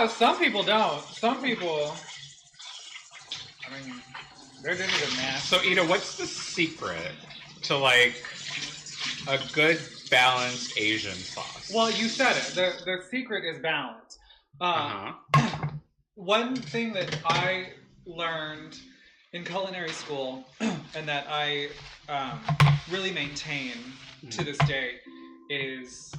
Some people don't. Some people, I mean, they're doing it, man. So, Ida, what's the secret to like a good balanced Asian sauce? Well, you said it. The secret is balance. One thing that I learned in culinary school and that I really maintain to this day is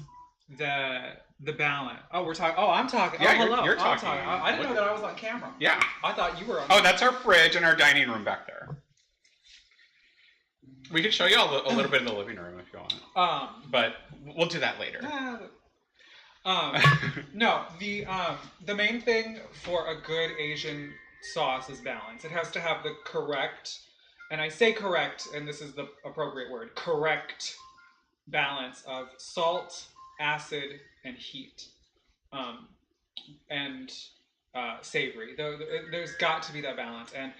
the balance. Oh, we're talking. Oh, I'm talking. Yeah, oh, hello. You're talking. I didn't know that I was on camera. Yeah. I thought you were on. Oh, that's our fridge and our dining room back there. We could show you all a little bit of the living room if you want. But we'll do that later. No, the main thing for a good Asian sauce is balance. It has to have the correct, and I say correct, and this is the appropriate word, correct balance of salt, acid, and heat, and savory. There's got to be that balance, and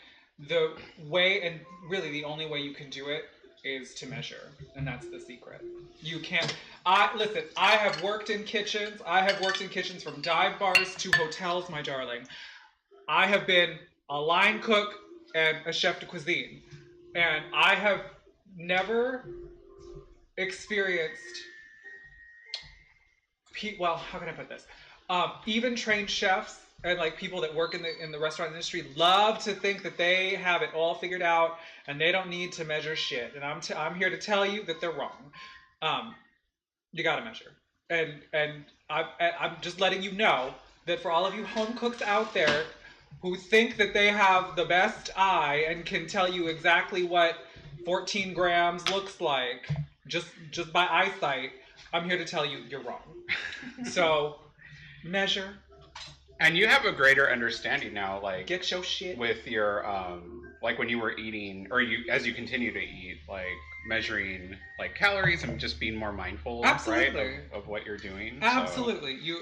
the way, and really the only way you can do it is to measure, and that's the secret. You can't. Listen, I have worked in kitchens. I have worked in kitchens from dive bars to hotels, my darling. I have been a line cook and a chef de cuisine, and I have never experienced. Well, how can I put this? Even trained chefs and like people that work in the restaurant industry love to think that they have it all figured out and they don't need to measure shit. And I'm here to tell you that they're wrong. You gotta measure. And I'm just letting you know that for all of you home cooks out there who think that they have the best eye and can tell you exactly what 14 grams looks like just by eyesight, I'm here to tell you you're wrong. So measure. And you have a greater understanding now, like get your shit with your like when you were eating, or as you continue to eat, like measuring like calories and just being more mindful, absolutely, right, of what you're doing. Absolutely, so.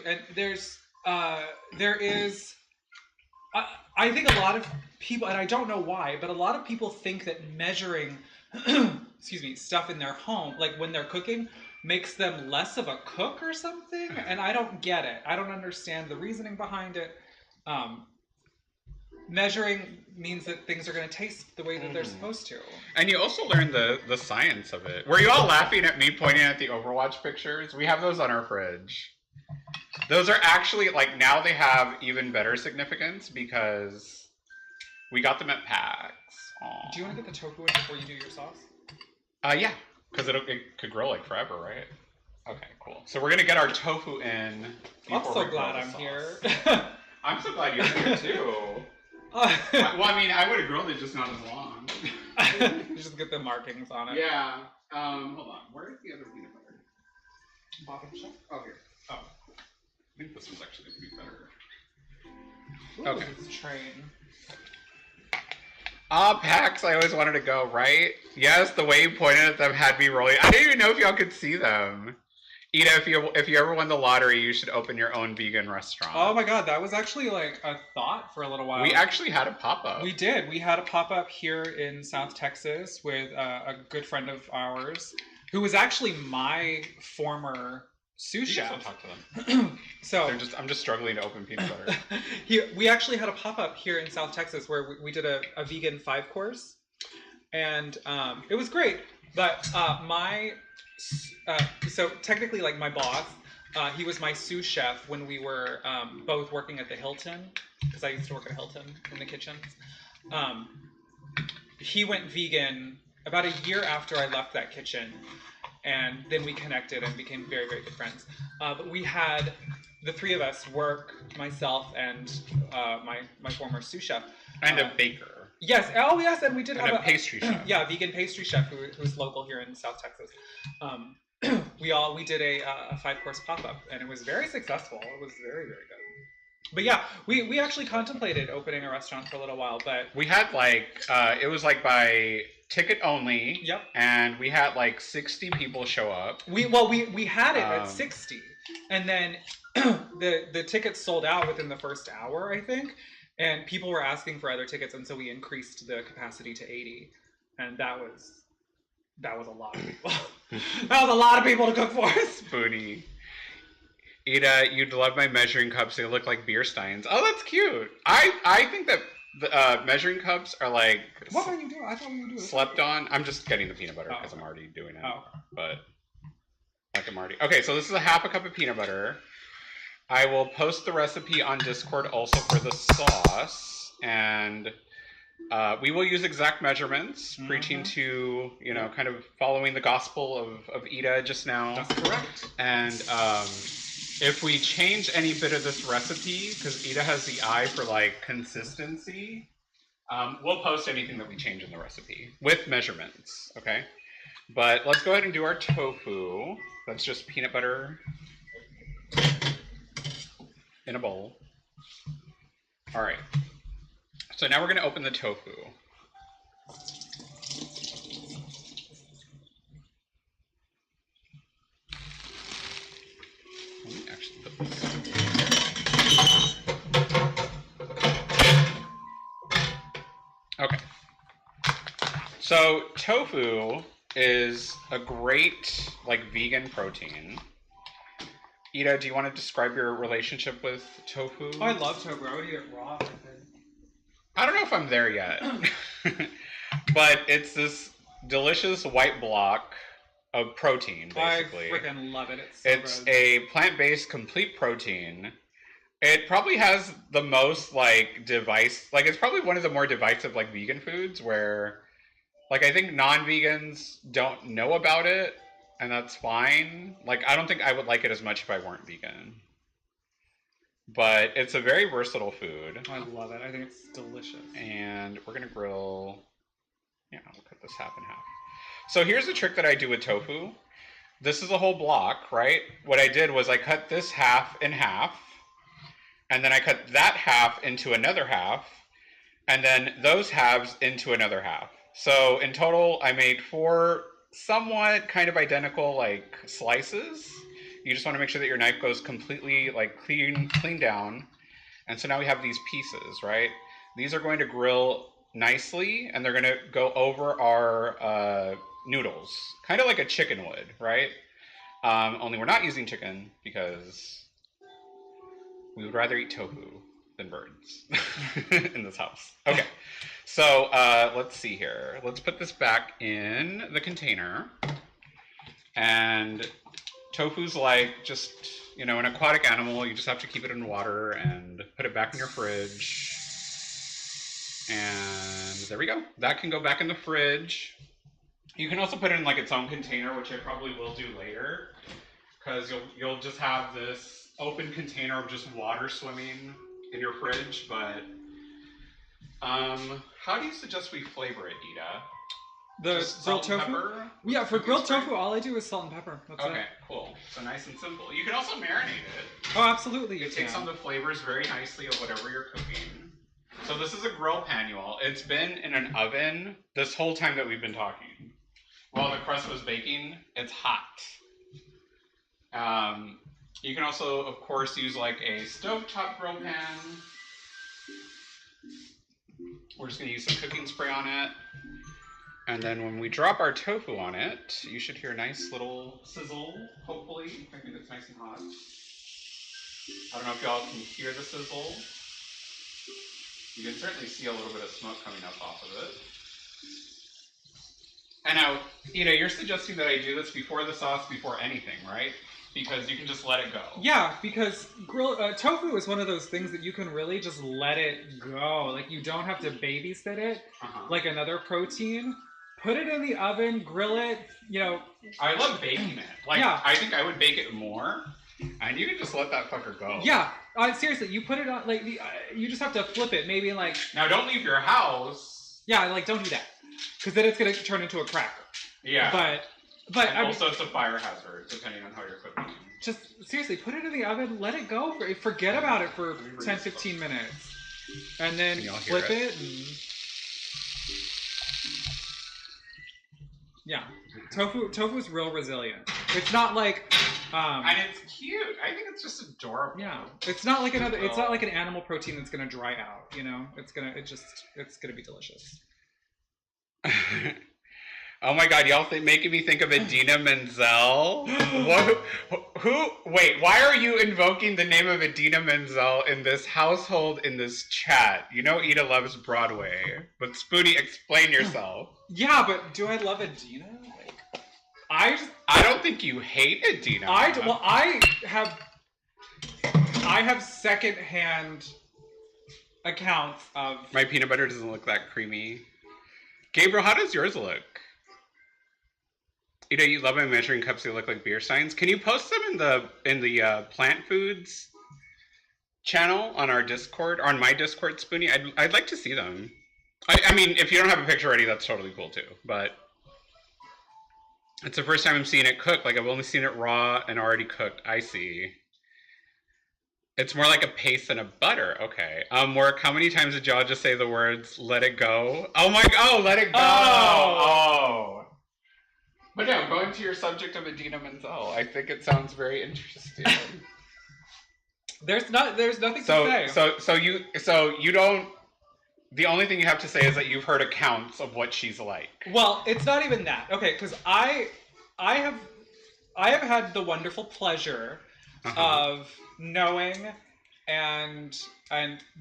There is. I think a lot of people, and I don't know why, but a lot of people think that measuring, excuse me, stuff in their home, like when they're cooking, makes them less of a cook or something, and I don't get it. I don't understand the reasoning behind it. Measuring means that things are going to taste the way that they're supposed to. And you also learn the science of it. Were you all laughing at me pointing at the Overwatch pictures? We have those on our fridge. Those are actually, like, now they have even better significance because we got them at PAX. Aww. Do you want to get the tofu in before you do your sauce? Yeah. Because it could grow like forever, right? Okay, cool. So we're gonna get our tofu in. I'm so glad I'm here. I'm so glad you're here too. Well, I mean, I would have grilled it, just not as long. You just get the markings on it. Yeah. Hold on. Where is the other peanut butter? Bottom shelf. Oh, here. Oh. I think this one's actually gonna be Ooh, better. Okay. This train. PAX, I always wanted to go, right? Yes, the way you pointed at them had me rolling. I didn't even know if y'all could see them. Ida, if you ever won the lottery, you should open your own vegan restaurant. Oh my god, that was actually like a thought for a little while. We actually had a pop-up. We did. We had a pop-up here in South Texas with a good friend of ours who was actually my former sous chef. You talk to them. So I'm just struggling to open peanut butter. We actually had a pop-up here in South Texas where we did a vegan 5-course, and it was great. But so technically, like, my boss, he was my sous chef when we were both working at the Hilton, because I used to work at Hilton in the kitchen. He went vegan about a year after I left that kitchen. And then we connected and became very, very good friends. But we had the three of us work, myself and my former sous chef. And a baker. Yes. Oh, yes. And we did have a pastry chef. Yeah, a vegan pastry chef who's local here in South Texas. We did a 5-course pop-up, and it was very successful. It was very, very good. But yeah, we actually contemplated opening a restaurant for a little while, but we had like it was like by ticket only. Yep. And we had like 60 people show up. We had it at 60, and then the tickets sold out within the first hour, I think, and people were asking for other tickets, and so we increased the capacity to 80, and that was a lot of people. That was a lot of people to cook for us. Spoony. Ida, you'd love my measuring cups. They look like beer steins. Oh, that's cute. I think that the measuring cups are like... What are you doing? I thought we were doing slept on. I'm just getting the peanut butter because I'm already doing it. But like I'm already... Okay, so this is a half a cup of peanut butter. I will post the recipe on Discord also for the sauce. And we will use exact measurements, preaching to, you know, kind of following the gospel of Ida just now. That's correct. And if we change any bit of this recipe, because Ida has the eye for like consistency, we'll post anything that we change in the recipe with measurements, okay? But let's go ahead and do our tofu. That's just peanut butter in a bowl. All right. So now we're going to open the tofu. Let me actually put this. Okay. So tofu is a great like vegan protein. Ida, do you want to describe your relationship with tofu? Oh, I love tofu. I would eat it raw. I don't know if I'm there yet. But it's this delicious white block of protein, basically. I freaking love it. It's a plant-based complete protein. It probably has the most like it's probably one of the more divisive like vegan foods where like I think non-vegans don't know about it, and that's fine. Like I don't think I would like it as much if I weren't vegan. But it's a very versatile food. I love it. I think it's delicious. And we're gonna grill. Yeah, we'll cut this half and half. So here's the trick that I do with tofu. This is a whole block, right? What I did was I cut this half in half, and then I cut that half into another half, and then those halves into another half. So in total, I made 4 somewhat kind of identical like slices. You just want to make sure that your knife goes completely like clean down. And so now we have these pieces, right? These are going to grill nicely, and they're going to go over our noodles, kind of like a chicken would, right? Only we're not using chicken because we would rather eat tofu than birds in this house. Okay, so let's see here. Let's put this back in the container. And tofu's like just, you know, an aquatic animal. You just have to keep it in water and put it back in your fridge. And there we go. That can go back in the fridge. You can also put it in like its own container, which I probably will do later, because you'll just have this open container of just water swimming in your fridge. But how do you suggest we flavor it, Ida? The just grilled salt tofu? and pepper? Yeah, for grilled tofu, all I do is salt and pepper. That's Okay, it. cool. So nice and simple. You can also marinate it. Oh, absolutely. It takes on the flavors very nicely of whatever you're cooking. So this is a grill pan, you all. It's been in an oven this whole time that we've been talking. While the crust was baking, it's hot. You can also, of course, use like a stovetop grill pan. We're just going to use some cooking spray on it. And then when we drop our tofu on it, you should hear a nice little sizzle, hopefully. I think it's nice and hot. I don't know if y'all can hear the sizzle. You can certainly see a little bit of smoke coming up off of it. And now, you're suggesting that I do this before the sauce, before anything, right? Because you can just let it go. Yeah, because tofu is one of those things that you can really just let it go. Like, you don't have to babysit it like another protein. Put it in the oven, grill it, I love baking it. Like, yeah. I think I would bake it more, and you can just let that fucker go. Yeah, seriously, you put it on, like, you just have to flip it, maybe, like... Now, don't leave your house. Yeah, like, don't do that. Because then it's going to turn into a cracker. Yeah. But and also, it's a fire hazard, depending on how you're cooking. Just, seriously, put it in the oven, let it go, forget about it for 10, 15 minutes. And then flip it and... Yeah, tofu is real resilient. It's not like, and it's cute. I think it's just adorable. Yeah, it's not like it's not like an animal protein that's gonna dry out. It's gonna be delicious. Oh my god, y'all making me think of Idina Menzel? What? Who? Wait, why are you invoking the name of Idina Menzel in this household, in this chat? You know Ida loves Broadway. But Spoonie, explain yourself. Yeah, but do I love Idina? Like, I don't think you hate Idina. Well, I have secondhand accounts of... My peanut butter doesn't look that creamy. Gabriel, how does yours look? You know, you love my measuring cups. They look like beer steins. Can you post them in the plant foods channel on our Discord, or on my Discord, Spoonie? I'd like to see them. I mean, if you don't have a picture ready, that's totally cool too. But it's the first time I'm seeing it cooked. Like, I've only seen it raw and already cooked. I see. It's more like a paste than a butter. Okay. Work, how many times did y'all just say the words, let it go? Oh my, let it go. Oh. But no, going to your subject of Idina Menzel, I think it sounds very interesting. There's nothing to say. So you don't, the only thing you have to say is that you've heard accounts of what she's like. Well, it's not even that. Okay, because I have had the wonderful pleasure of knowing and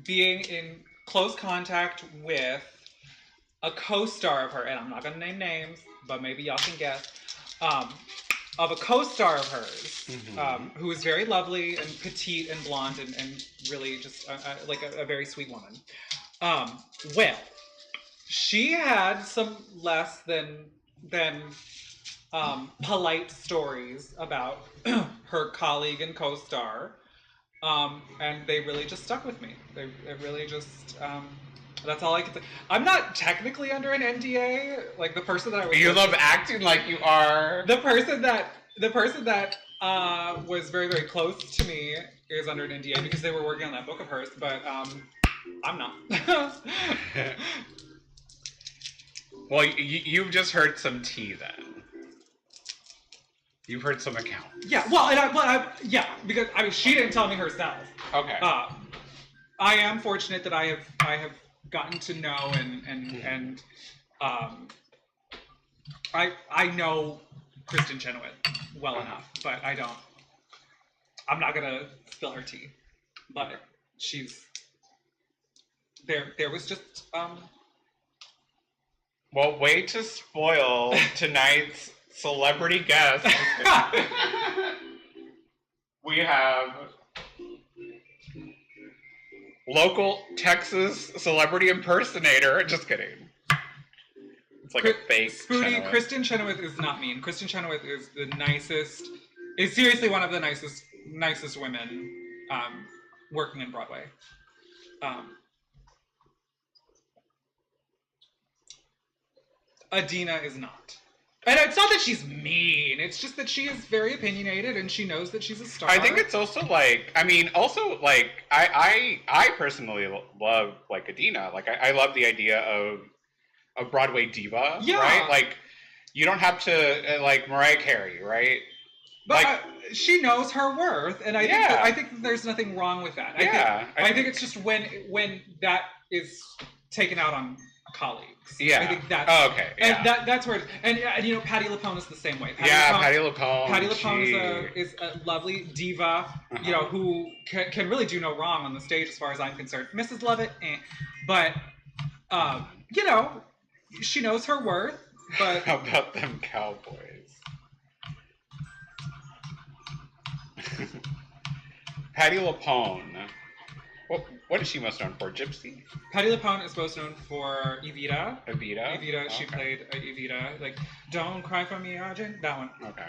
being in close contact with a co-star of her, and I'm not going to name names, but maybe y'all can guess, of a co-star of hers, who is very lovely and petite and blonde and really just like a very sweet woman. Well, she had some less than polite stories about her colleague and co-star, and they really just stuck with me. They really just... that's all I can say. I'm not technically under an NDA. Like, the person that I was... You love acting like you are. The person that was very, very close to me is under an NDA because they were working on that book of hers, but I'm not. Well, you've just heard some tea then. You've heard some account. Yeah, well, because I mean, she didn't tell me herself. Okay. I am fortunate that I have gotten to know and I know Kristen Chenoweth well enough, but I'm not gonna spill her tea. But she's there was just Well, way to spoil tonight's celebrity guest. We have local Texas celebrity impersonator. Just kidding. It's like a fake Spoonie, Chenoweth. Kristen Chenoweth is not mean. Kristen Chenoweth is the nicest, is seriously one of the nicest women working in Broadway. Idina is not. And it's not that she's mean, it's just that she is very opinionated and she knows that she's a star. I think it's also like, I personally love like Idina. Like I love the idea of a Broadway diva, right? Like you don't have to like Mariah Carey, right? But like, she knows her worth, and I think that there's nothing wrong with that. I think it's just when that is taken out on colleagues. Yeah. I think that's... Oh, okay. Yeah. And that's where... And you know, Patti LuPone is the same way. Patti LuPone. Patti LuPone is a lovely diva, you know, who can really do no wrong on the stage as far as I'm concerned. Mrs. Lovett, But, you know, she knows her worth, but... How about them Cowboys? Patti LuPone. What is she most known for? Gypsy? Patti LuPone is most known for Evita. Evita? Okay. She played Evita. Like, Don't Cry for Me, Arjun. That one. Okay.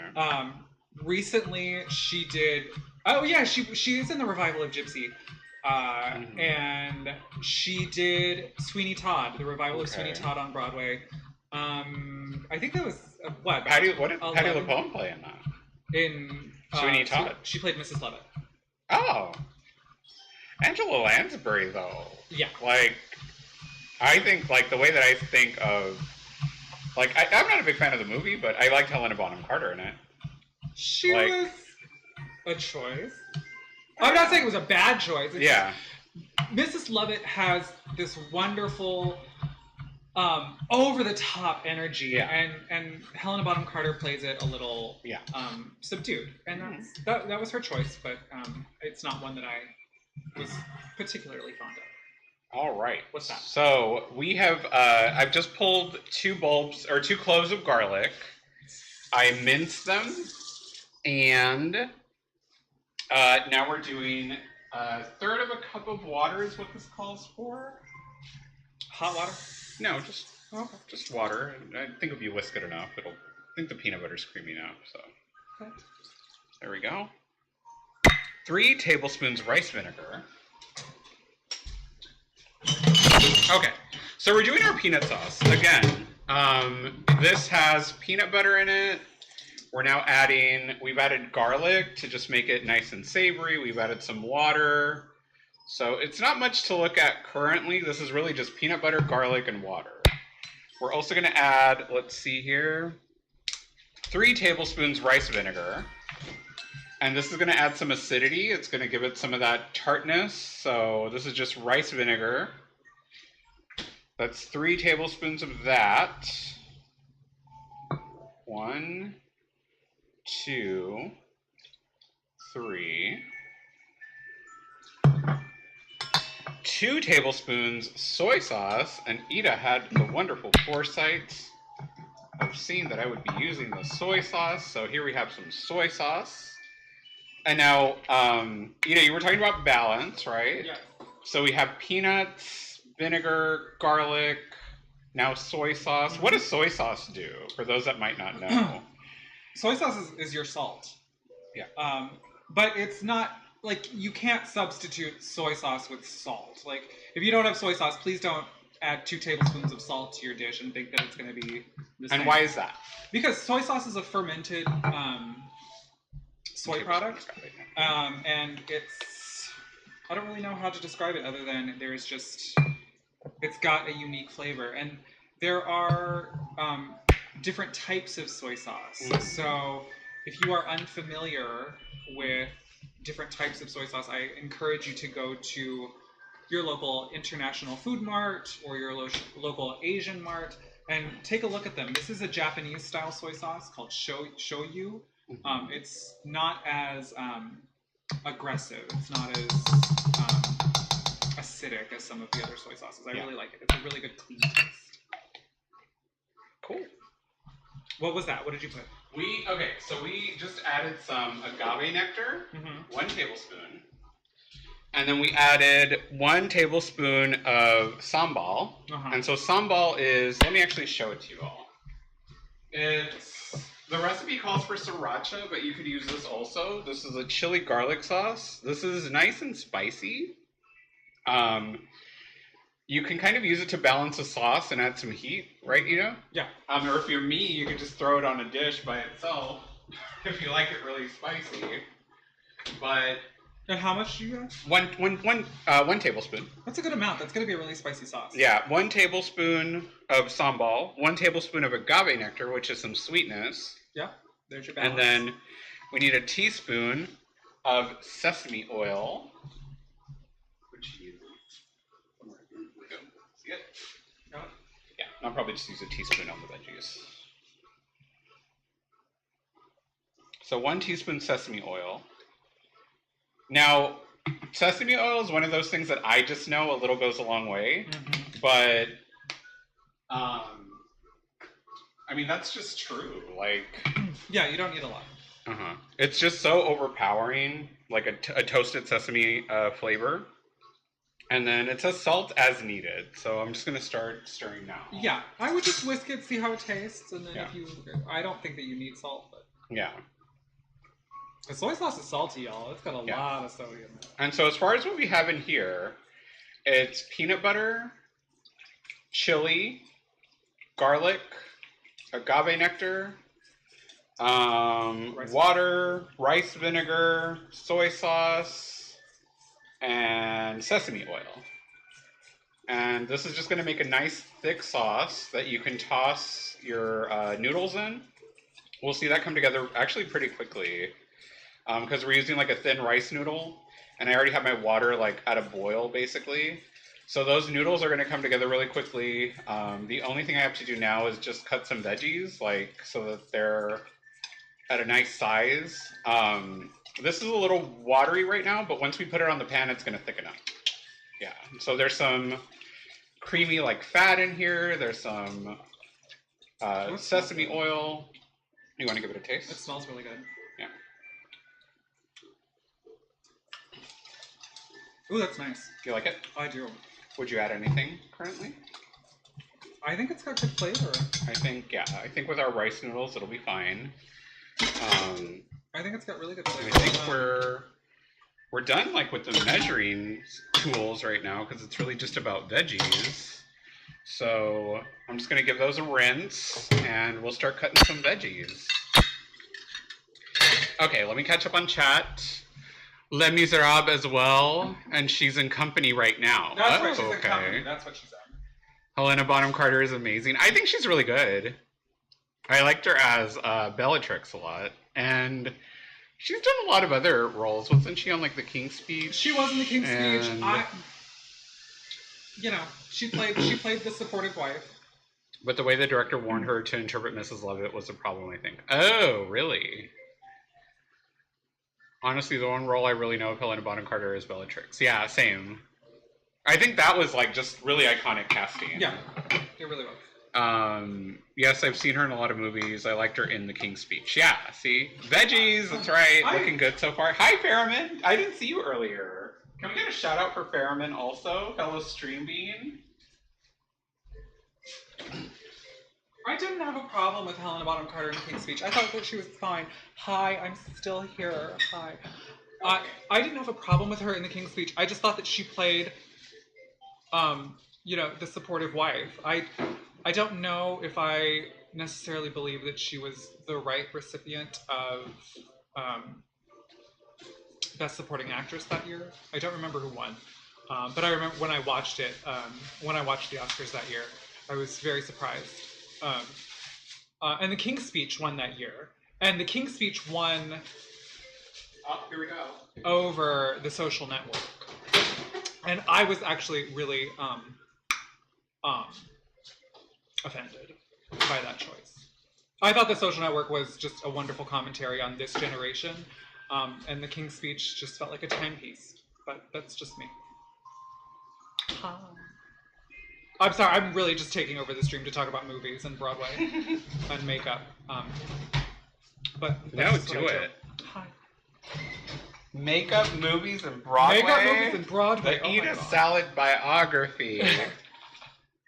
Recently, she did... Oh, yeah, she is in the revival of Gypsy. And she did Sweeney Todd, the revival of Sweeney Todd on Broadway. I think that was, what? What did Patti LuPone play in that? In... Sweeney Todd? She played Mrs. Lovett. Oh. Angela Lansbury, though. Yeah. Like, I think, like, the way that I think of... Like, I'm not a big fan of the movie, but I liked Helena Bonham Carter in it. She was a choice. I'm not saying it was a bad choice. It's Mrs. Lovett has this wonderful over the top energy, Yeah. and Helena Bonham Carter plays it a little subdued, and that was her choice, but it's not one that I was particularly fond of. All right. What's that? So we have. I've just pulled 2 cloves of garlic. I minced them, and now we're doing 1/3 of a cup of water is what this calls for. Hot water? No, just water. I think if you whisk it enough, I think the peanut butter's creamy enough. So there we go. 3 tablespoons rice vinegar. Okay, so we're doing our peanut sauce again. This has peanut butter in it. We're now we've added garlic to just make it nice and savory. We've added some water. So it's not much to look at currently. This is really just peanut butter, garlic, and water. We're also going to add, let's see here, 3 tablespoons rice vinegar. And this is going to add some acidity. It's going to give it some of that tartness. So this is just rice vinegar. That's 3 tablespoons of that. 1, 2, 3. 2 tablespoons soy sauce, and Ida had the wonderful foresight of seeing that I would be using the soy sauce. So here we have some soy sauce. And now, Ida, you were talking about balance, right? Yeah. So we have peanuts, vinegar, garlic, now soy sauce. What does soy sauce do, for those that might not know? Soy sauce is your salt. Yeah. But it's not, like, you can't substitute soy sauce with salt. Like, if you don't have soy sauce, please don't add 2 tablespoons of salt to your dish and think that it's going to be the same. And why is that? Because soy sauce is a fermented soy product. And it's, I don't really know how to describe it other than it's got a unique flavor. And there are different types of soy sauce. Mm-hmm. So if you are unfamiliar with different types of soy sauce, I encourage you to go to your local international food mart or your local Asian mart and take a look at them. This is a Japanese style soy sauce called shoyu. It's not as aggressive. It's not as acidic as some of the other soy sauces. I really like it. It's a really good clean taste. Cool. What was that? What did you put? So we just added some agave nectar, 1 tablespoon. And then we added 1 tablespoon of sambal. And so sambal is, let me actually show it to you all. The recipe calls for sriracha, but you could use this also. This is a chili garlic sauce. This is nice and spicy. You can kind of use it to balance a sauce and add some heat, right, Ida? Yeah. Or if you're me, you can just throw it on a dish by itself if you like it really spicy. But and how much do you have? One tablespoon. That's a good amount. That's going to be a really spicy sauce. Yeah, 1 tablespoon of sambal, 1 tablespoon of agave nectar, which is some sweetness. Yeah, there's your balance. And then we need a teaspoon of sesame oil, which is see it? No. Yeah, I'll probably just use a teaspoon on the veggies. So 1 teaspoon sesame oil. Now, sesame oil is one of those things that I just know a little goes a long way, but I mean, that's just true. Like, yeah, you don't need a lot. It's just so overpowering, like a toasted sesame flavor. And then it says salt as needed, so I'm just gonna start stirring now. Yeah, I would just whisk it, see how it tastes, and then I don't think that you need salt, but yeah. The soy sauce is salty, y'all. It's got a lot of sodium in it. And so as far as what we have in here, it's peanut butter, chili, garlic, agave nectar, water, rice vinegar, soy sauce, and sesame oil. And this is just going to make a nice thick sauce that you can toss your noodles in. We'll see that come together actually pretty quickly because we're using like a thin rice noodle, and I already have my water like at a boil basically. So those noodles are going to come together really quickly. The only thing I have to do now is just cut some veggies, like so that they're at a nice size. This is a little watery right now, but once we put it on the pan, it's going to thicken up. Yeah. So there's some creamy like fat in here. There's some sesame oil. You want to give it a taste? It smells really good. Yeah. Ooh, that's nice. Do you like it? I do. Would you add anything currently? I think it's got good flavor. I think with our rice noodles, it'll be fine. I think it's got really good flavor. I think we're done like with the measuring tools right now because it's really just about veggies. So I'm just gonna give those a rinse and we'll start cutting some veggies. Okay, let me catch up on chat. Les Miserables as well, and she's in company right now. That's right, she's in company. That's what she's in. Helena Bonham Carter is amazing. I think she's really good. I liked her as Bellatrix a lot, and she's done a lot of other roles. Wasn't she on like The King's Speech? She was in The King's Speech. She played the supportive wife. But the way the director warned her to interpret Mrs. Lovett was a problem, I think. Oh, really? Honestly, the one role I really know of Helena Bonham Carter is Bellatrix. Yeah, same. I think that was like just really iconic casting. Yeah, it really was. Yes, I've seen her in a lot of movies. I liked her in The King's Speech. Yeah, see? Veggies, that's right. Looking good so far. Hi, Fairman. I didn't see you earlier. Can we get a shout out for Fairman also? Fellow Stream Bean? I didn't have a problem with Helena Bonham Carter in King's Speech. I thought that she was fine. Hi, I'm still here. Hi. I didn't have a problem with her in the King's Speech. I just thought that she played, the supportive wife. I don't know if I necessarily believe that she was the right recipient of Best Supporting Actress that year. I don't remember who won, but I remember when I watched it, when I watched the Oscars that year, I was very surprised. And the King's Speech won that year. And the King's Speech won here we go. over The Social Network. And I was actually really offended by that choice. I thought The Social Network was just a wonderful commentary on this generation. And the King's Speech just felt like a timepiece. But that's just me. I'm sorry, I'm really just taking over the stream to talk about movies and Broadway and makeup. But no, do it. Hi. Makeup, movies, and Broadway. Makeup, movies, and Broadway. The Eat a Salad biography.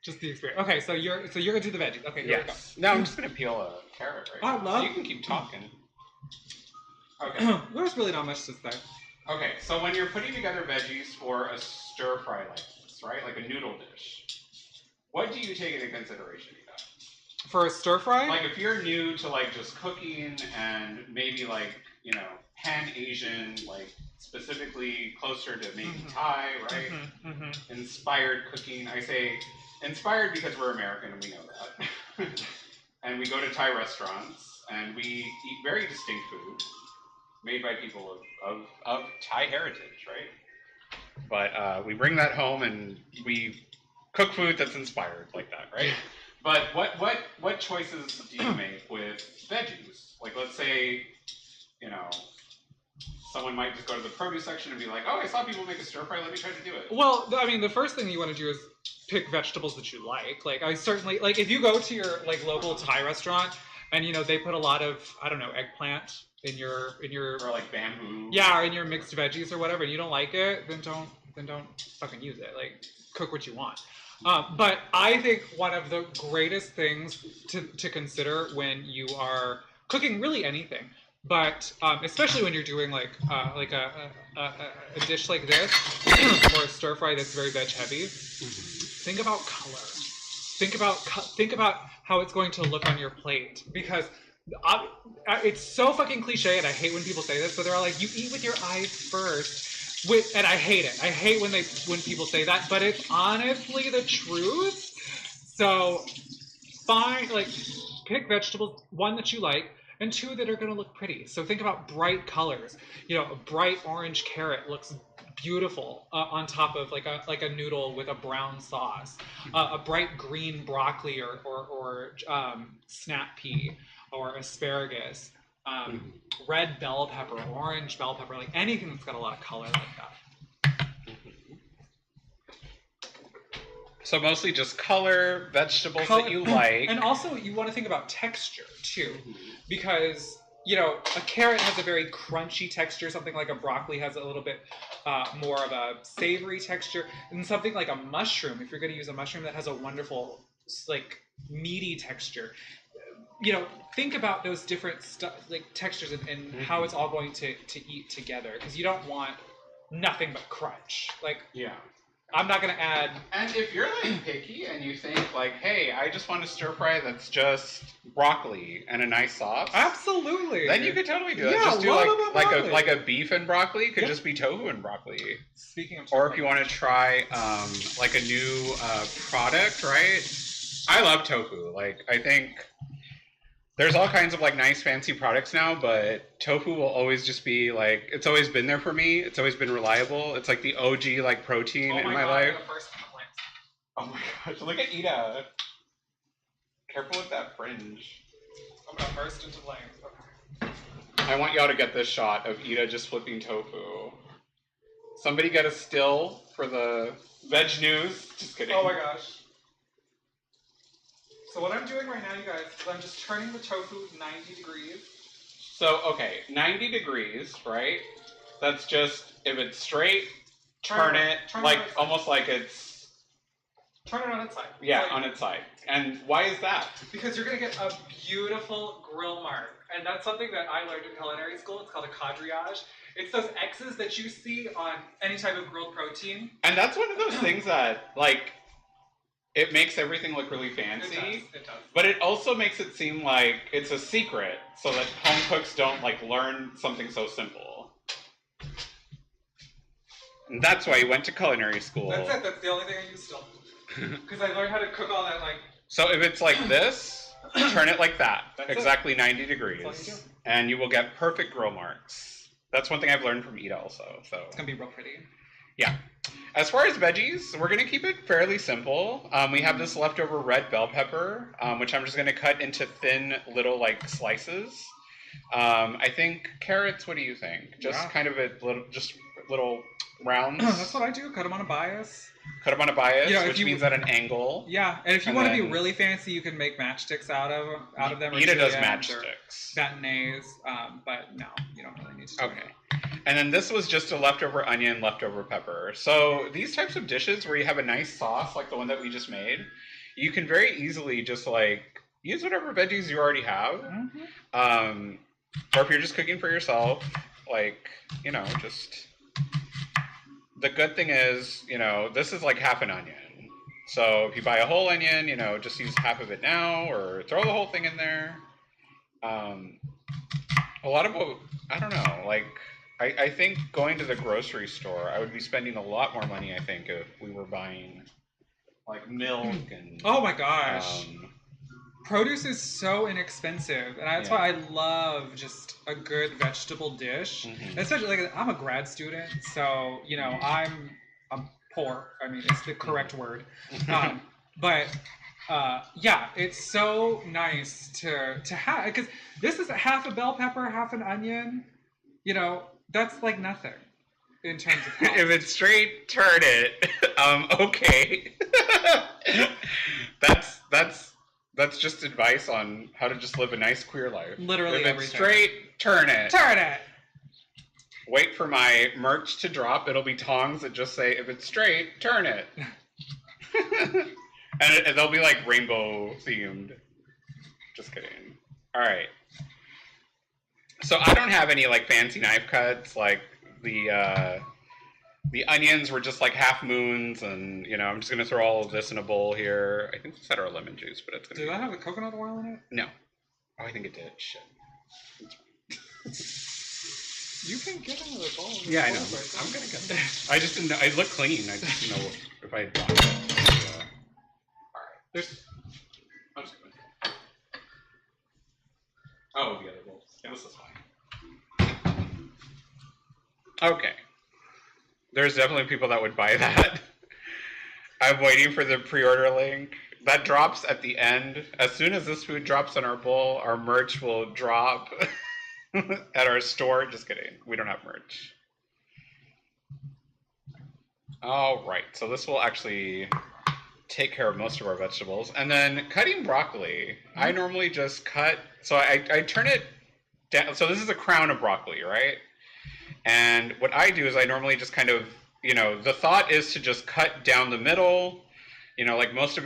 Just the experience. Okay, so you're gonna do the veggies. Okay, here we go. No, I'm just gonna peel a carrot right now. love. So you can keep talking. Okay. There's really not much to say. Okay, so when you're putting together veggies for a stir fry like this, right, like a noodle dish, what do you take into consideration, Eva? For a stir fry? Like if you're new to like just cooking and maybe like, Pan Asian, like specifically closer to maybe Thai, right? Inspired cooking. I say inspired because we're American and we know that. And we go to Thai restaurants and we eat very distinct food made by people of Thai heritage, right? But we bring that home and we cook food that's inspired like that, right? But what choices do you make with veggies? Like, let's say, someone might just go to the produce section and be like, oh, I saw people make a stir fry, let me try to do it. Well, I mean, the first thing you want to do is pick vegetables that you like. Like, I certainly, like, if you go to your, like, local Thai restaurant and, they put a lot of, I don't know, eggplant in your... Or, like, bamboo. Yeah, or in your mixed veggies or whatever, and you don't like it, then don't fucking use it. Like, cook what you want. But I think one of the greatest things to consider when you are cooking really anything, but especially when you're doing like a dish like this or a stir fry that's very veg heavy, think about color. Think about how it's going to look on your plate, because it's so fucking cliche, and I hate when people say this, but they're all like, you eat with your eyes first. And I hate it. I hate when people say that, but it's honestly the truth. So pick vegetables, one that you like, and two that are going to look pretty. So think about bright colors. A bright orange carrot looks beautiful on top of like a noodle with a brown sauce, a bright green broccoli or snap pea or asparagus, red bell pepper, orange bell pepper, like anything that's got a lot of color like that. So mostly just color, vegetables that you like. And also you want to think about texture too, because you know, a carrot has a very crunchy texture. Something like a broccoli has a little bit more of a savory texture. And something like a mushroom, if you're going to use a mushroom, that has a wonderful, like, meaty texture. You know, think about those different like textures and how it's all going to eat together. Because you don't want nothing but crunch. Like, yeah. I'm not going to add... And if you're like picky and you think like, hey, I just want a stir fry that's just broccoli and a nice sauce. Absolutely. Then you could totally do that. Yeah, just do like a beef and broccoli. It could just be tofu and broccoli. Speaking of... Or if you want to try like a new product, right? I love tofu. Like, I think there's all kinds of like nice fancy products now, but tofu will always just be like, it's always been there for me. It's always been reliable. It's like the OG like protein in my life. Oh my gosh, look at Ida. Careful with that fringe. I'm gonna burst into flames. Okay. I want y'all to get this shot of Ida just flipping tofu. Somebody get a still for the veg news. Just kidding. Oh my gosh. So what I'm doing right now, you guys, is I'm just turning the tofu 90 degrees. So, okay, 90 degrees, right? That's just, if it's straight, turn it like, almost like it's... Turn it on its side. Yeah, on its side. And why is that? Because you're going to get a beautiful grill mark. And that's something that I learned in culinary school. It's called a quadrillage. It's those X's that you see on any type of grilled protein. And that's one of those things that, like... It makes everything look really fancy, it does. But it also makes it seem like it's a secret, so that home cooks don't like learn something so simple. And that's why you went to culinary school. That's it. That's the only thing I use still. Because I learned how to cook all that like. So if it's like this, turn it like that, exactly 90 degrees, and you will get perfect grill marks. That's one thing I've learned from Ida also. So it's gonna be real pretty. Yeah. As far as veggies, we're going to keep it fairly simple. We have this leftover red bell pepper, which I'm just going to cut into thin little like slices. I think carrots, what do you think? Just kind of little rounds? That's what I do. Cut them on a bias. Cut them on a bias, which means at an angle. Yeah, and if you want to be really fancy, you can make matchsticks out of them. Ida does matchsticks. Bâtonnets, but no, you don't really need to do Okay. And then this was just a leftover onion, leftover pepper. So these types of dishes where you have a nice sauce like the one that we just made, you can very easily just like use whatever veggies you already have. Or if you're just cooking for yourself, like, you know, just... The good thing is, you know, this is like half an onion. So if you buy a whole onion, you know, just use half of it now or throw the whole thing in there. A lot of what, I don't know, like, I think going to the grocery store, I would be spending a lot more money, I think, if we were buying, like, milk and... Oh my gosh. Produce is so inexpensive, and that's why I love just a good vegetable dish. Especially, like, I'm a grad student, so, you know, I'm poor. I mean, it's the correct word. But... yeah, it's so nice to have, because this is half a bell pepper, half an onion. You know, that's like nothing in terms of cost. If it's straight, turn it. Okay. That's just advice on how to just live a nice queer life. Literally everything. If it's straight, turn it. Turn it. Wait for my merch to drop. It'll be tongs that just say, if it's straight, turn it. And they'll be like rainbow themed. Just kidding. All right. So I don't have any like fancy knife cuts. Like the onions were just like half moons, and you know I'm just gonna throw all of this in a bowl here. I think we said our lemon juice, but it's gonna. Did that have the coconut oil in it? No. Oh, I think it did. Shit. You can get another bowl. Yeah, I know. I'm gonna get that. I just didn't know. It looked clean. I just didn't know if I had bought it. There's. I'm just going. Oh, the other bowl. Yeah, this is fine. Okay. There's definitely people that would buy that. I'm waiting for the pre-order link. That drops at the end. As soon as this food drops in our bowl, our merch will drop at our store. Just kidding. We don't have merch. All right. So this will actually take care of most of our vegetables. And then cutting broccoli. I normally just cut. So I turn it down. So this is a crown of broccoli, right? And what I do is I normally just kind of, the thought is to just cut down the middle, like most of